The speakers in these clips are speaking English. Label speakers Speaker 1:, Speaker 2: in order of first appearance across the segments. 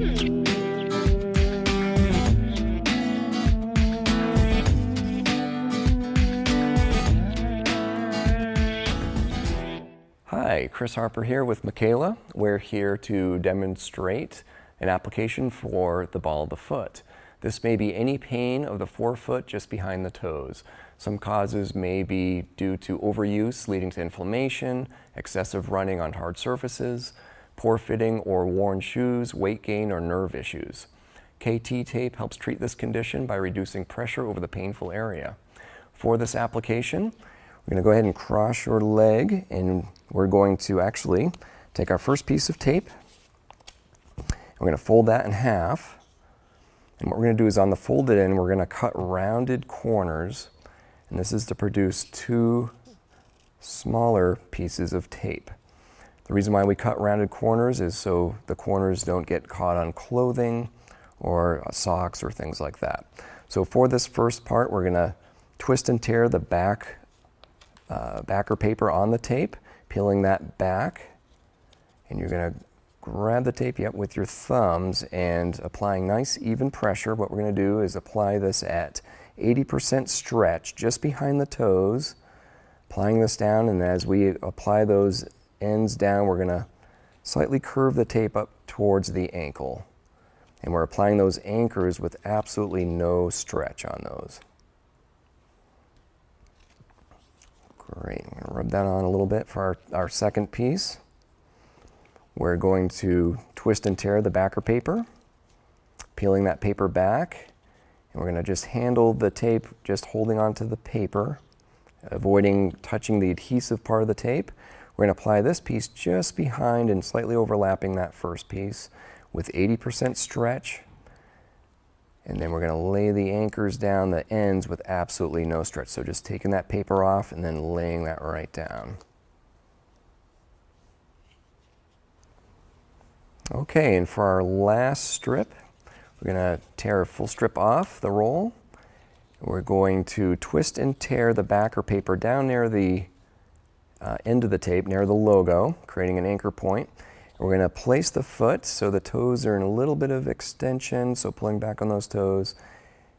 Speaker 1: Hi, Chris Harper here with Michaela. We're here to demonstrate an application for the ball of the foot. This may be any pain of the forefoot just behind the toes. Some causes may be due to overuse leading to inflammation, excessive running on hard surfaces, poor fitting or worn shoes, weight gain, or nerve issues. KTTape helps treat this condition by reducing pressure over the painful area. For this application, we're going to go ahead and cross your leg, and we're going to actually take our first piece of tape. We're going to fold that in half. And what we're going to do is on the folded end, we're going to cut rounded corners. And this is to produce two smaller pieces of tape. The reason why we cut rounded corners is so the corners don't get caught on clothing or socks or things like that. So for this first part, we're going to twist and tear the backer paper on the tape, peeling that back, and you're going to grab the tape with your thumbs and applying nice even pressure. What we're going to do is apply this at 80% stretch just behind the toes, applying this down, and as we apply those ends down, we're going to slightly curve the tape up towards the ankle. And we're applying those anchors with absolutely no stretch on those. Great, I'm going to rub that on a little bit for our second piece. We're going to twist and tear the backer paper, peeling that paper back, and we're going to just handle the tape, just holding onto the paper, avoiding touching the adhesive part of the tape. We're going to apply this piece just behind and slightly overlapping that first piece with 80% stretch. And then we're going to lay the anchors down the ends with absolutely no stretch. So just taking that paper off and then laying that right down. Okay, and for our last strip, we're going to tear a full strip off the roll. We're going to twist and tear the backer paper down near the end of the tape, near the logo, creating an anchor point. We're going to place the foot so the toes are in a little bit of extension, so pulling back on those toes.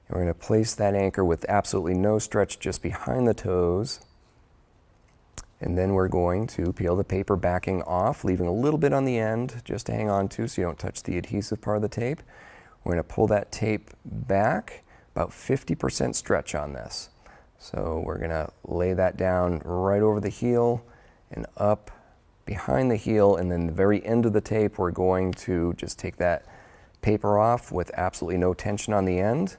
Speaker 1: And we're going to place that anchor with absolutely no stretch just behind the toes. And then we're going to peel the paper backing off, leaving a little bit on the end just to hang on to so you don't touch the adhesive part of the tape. We're going to pull that tape back, about 50% stretch on this. So we're going to lay that down right over the heel and up behind the heel, and then the very end of the tape, we're going to just take that paper off with absolutely no tension on the end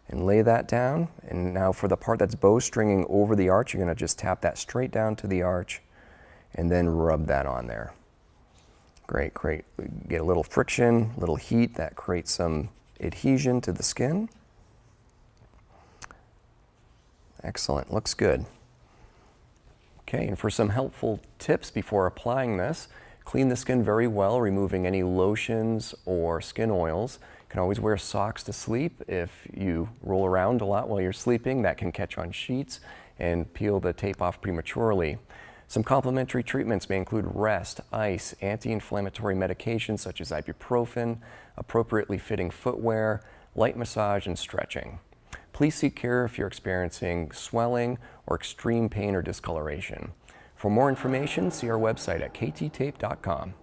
Speaker 1: and lay that down. And now for the part that's bowstringing over the arch, you're going to just tap that straight down to the arch and then rub that on there. Great, great. Get a little friction, a little heat that creates some adhesion to the skin. Excellent, looks good. Okay, and for some helpful tips before applying this, clean the skin very well, removing any lotions or skin oils. You can always wear socks to sleep. If you roll around a lot while you're sleeping, that can catch on sheets and peel the tape off prematurely. Some complementary treatments may include rest, ice, anti-inflammatory medications such as ibuprofen, appropriately fitting footwear, light massage, and stretching. Please seek care if you're experiencing swelling or extreme pain or discoloration. For more information, see our website at KTTape.com.